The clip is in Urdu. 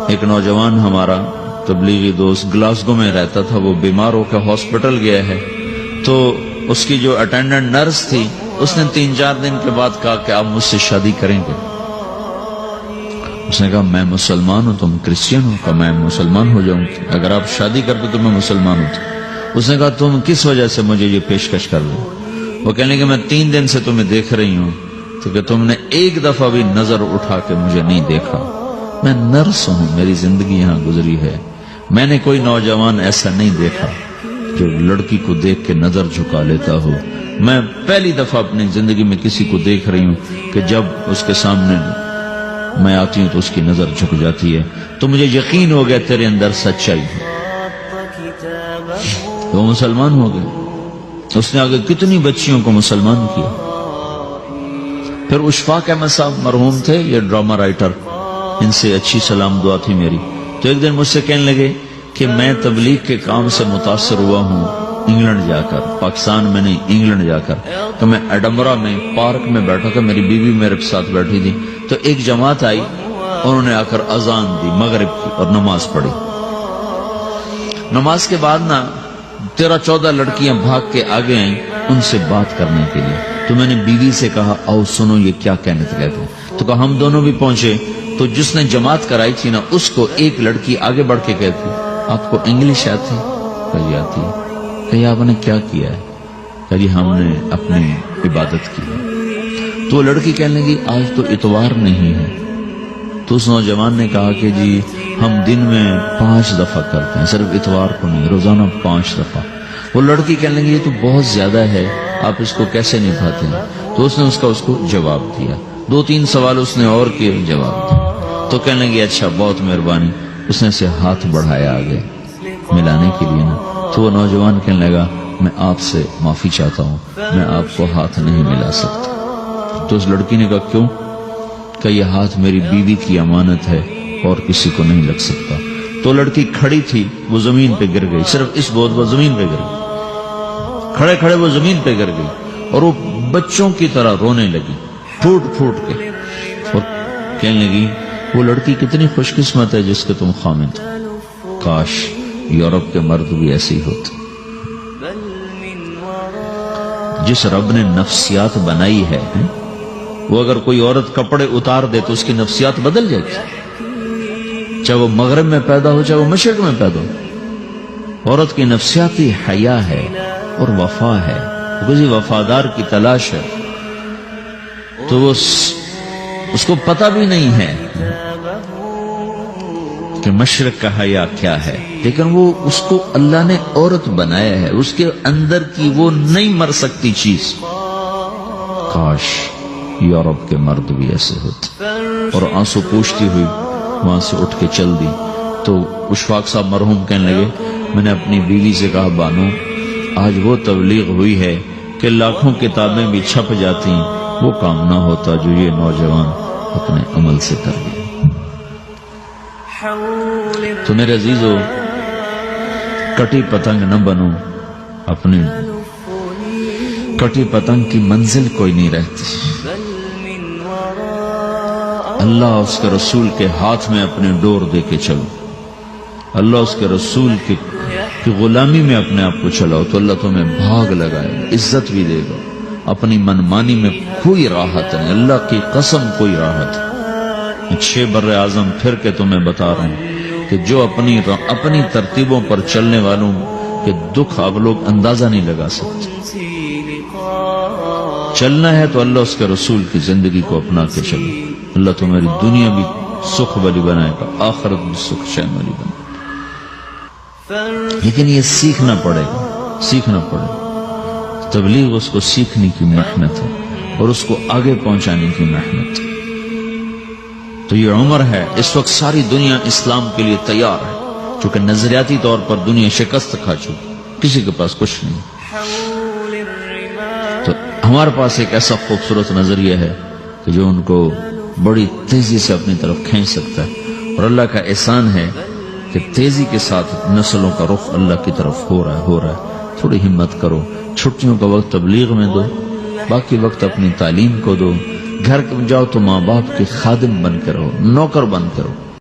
ایک نوجوان ہمارا تبلیغی دوست گلاسگو میں رہتا تھا، وہ بیمار ہو کے ہاسپٹل گیا ہے، تو اس کی جو اٹینڈنٹ نرس تھی اس نے 3-4 دن کے بعد کہا کہ آپ مجھ سے شادی کریں گے؟ اس نے کہا میں مسلمان ہوں، تم کرسچن ہو؟ کہا میں مسلمان ہو جاؤں، اگر آپ شادی کر دو تو میں مسلمان ہوں۔ اس نے کہا تم کس وجہ سے مجھے یہ پیشکش کر دو؟ وہ کہنے کہ میں 3 دن سے تمہیں دیکھ رہی ہوں تو کہ تم نے ایک دفعہ بھی نظر اٹھا کے مجھے نہیں دیکھا، میں نرس ہوں، میری زندگی یہاں گزری ہے، میں نے کوئی نوجوان ایسا نہیں دیکھا جو لڑکی کو دیکھ کے نظر جھکا لیتا ہو، میں پہلی دفعہ اپنی زندگی میں کسی کو دیکھ رہی ہوں کہ جب اس کے سامنے میں آتی ہوں تو اس کی نظر جھک جاتی ہے، تو مجھے یقین ہو گیا تیرے اندر سچائی ہے۔ وہ مسلمان ہو گئے، اس نے آگے کتنی بچیوں کو مسلمان کیا۔ پھر اشفاق احمد صاحب مرحوم تھے، یہ ڈرامہ رائٹر، ان سے اچھی سلام دعا تھی میری، تو ایک دن مجھ سے کہنے لگے کہ میں تبلیغ کے کام سے متاثر ہوا ہوں انگلینڈ جا کر، پاکستان میں نہیں انگلینڈ جا کر، تو میں ایڈنبرا میں پارک میں بیٹھا تھا، میری بیوی میرے ساتھ بیٹھی تھی، تو ایک جماعت آئی، انہوں نے آ کر اذان دی مغرب کی اور نماز پڑھی۔ نماز کے بعد 13-14 لڑکیاں بھاگ کے آگے آئیں ان سے بات کرنے کے لیے، تو میں نے بیوی سے کہا آؤ سنو یہ کیا کہنے کہتے ہیں، تو کہا ہم دونوں بھی پہنچے، تو جس نے جماعت کرائی تھی نا اس کو ایک لڑکی آگے بڑھ کے کہتی آپ کو انگلش آتی؟ کہی آتی ہے۔ کہی آپ نے کیا کیا ہے؟ کہی ہم نے اپنی عبادت کی ہے۔ تو لڑکی کہنے لگی آج تو اتوار نہیں ہے، تو اس نوجوان نے کہا کہ جی ہم دن میں 5 دفعہ کرتے ہیں، صرف اتوار کو نہیں، روزانہ 5 دفعہ۔ وہ لڑکی کہنے لگی یہ تو بہت زیادہ ہے، آپ اس کو کیسے نبھاتے ہیں؟ تو اس نے اس کو جواب دیا، 2-3 سوال اس نے اور کیے، جواب دیا، تو کہنے لگی اچھا بہت مہربانی، اس نے سے ہاتھ بڑھایا آگے ملانے کے لیے نا، تو وہ نوجوان کہنے لگا میں آپ سے معافی چاہتا ہوں، میں آپ کو ہاتھ نہیں ملا سکتا۔ تو اس لڑکی نے کہا کیوں؟ کہ یہ ہاتھ میری بیوی کی امانت ہے اور کسی کو نہیں لگ سکتا۔ تو لڑکی کھڑی تھی، وہ زمین پہ گر گئی، صرف اس بہت وہ زمین پہ گر گئی، کھڑے کھڑے وہ زمین پہ گر گئی، اور وہ بچوں کی طرح رونے لگی پھوٹ پھوٹ کے، اور کہنے لگی وہ لڑکی کتنی خوش قسمت ہے جس کے تم خامد ہو، کاش یورپ کے مرد بھی ایسے ہی ہوتے۔ جس رب نے نفسیات بنائی ہے وہ اگر کوئی عورت کپڑے اتار دے تو اس کی نفسیات بدل جاتی، چاہے وہ مغرب میں پیدا ہو چاہے وہ مشرق میں پیدا ہو، عورت کی نفسیاتی حیا ہے اور وفا ہے، کسی وفادار کی تلاش ہے، تو وہ اس کو پتہ بھی نہیں ہے کہ مشرق کا حیا کیا ہے، لیکن وہ اس کو اللہ نے عورت بنایا ہے، اس کے اندر کی وہ نہیں مر سکتی چیز۔ کاش یورپ کے مرد بھی ایسے ہوتے۔ اور آنسو پوچھتی ہوئی وہاں سے اٹھ کے چل دی۔ تو اشفاق صاحب مرحوم کہنے لگے میں نے اپنی بیوی سے کہا بانو آج وہ تبلیغ ہوئی ہے کہ لاکھوں کتابیں بھی چھپ جاتی، وہ کام نہ ہوتا جو یہ نوجوان اپنے عمل سے کر لیا۔ تو میرے عزیزو کٹی پتنگ نہ بنو، اپنی کٹی پتنگ کی منزل کوئی نہیں رہتی، اللہ اس کے رسول کے ہاتھ میں اپنے ڈور دے کے چلو، اللہ اس کے رسول کی غلامی میں اپنے آپ کو چلاؤ تو اللہ تمہیں بھاگ لگائے گا، عزت بھی دے گا۔ اپنی منمانی میں کوئی راحت نہیں، اللہ کی قسم کوئی راحت نہیں۔ 6 بر اعظم پھر کے تمہیں بتا رہا ہوں کہ جو اپنی ترتیبوں پر چلنے والوں کے دکھ آپ لوگ اندازہ نہیں لگا سکتے۔ چلنا ہے تو اللہ اس کے رسول کی زندگی کو اپنا کے چلو، اللہ تمہاری دنیا بھی سکھ والی بنائے گا، آخرت بھی سکھ چین والی بنائے گا۔ لیکن یہ سیکھنا پڑے گا، تبلیغ اس کو سیکھنے کی محنت ہے اور اس کو آگے پہنچانے کی محنت ہے۔ تو یہ عمر ہے، اس وقت ساری دنیا اسلام کے لیے تیار ہے، چونکہ نظریاتی طور پر دنیا شکست کھا چکی، کسی کے پاس کچھ نہیں، تو ہمارے پاس ایک ایسا خوبصورت نظریہ ہے کہ جو ان کو بڑی تیزی سے اپنی طرف کھینچ سکتا ہے، اور اللہ کا احسان ہے کہ تیزی کے ساتھ نسلوں کا رخ اللہ کی طرف ہو رہا ہے۔ تھوڑی ہمت کرو، چھٹیوں کا وقت تبلیغ میں دو، باقی وقت اپنی تعلیم کو دو، گھر جاؤ تو ماں باپ کے خادم بن کے رہو، نوکر بن کے رہو۔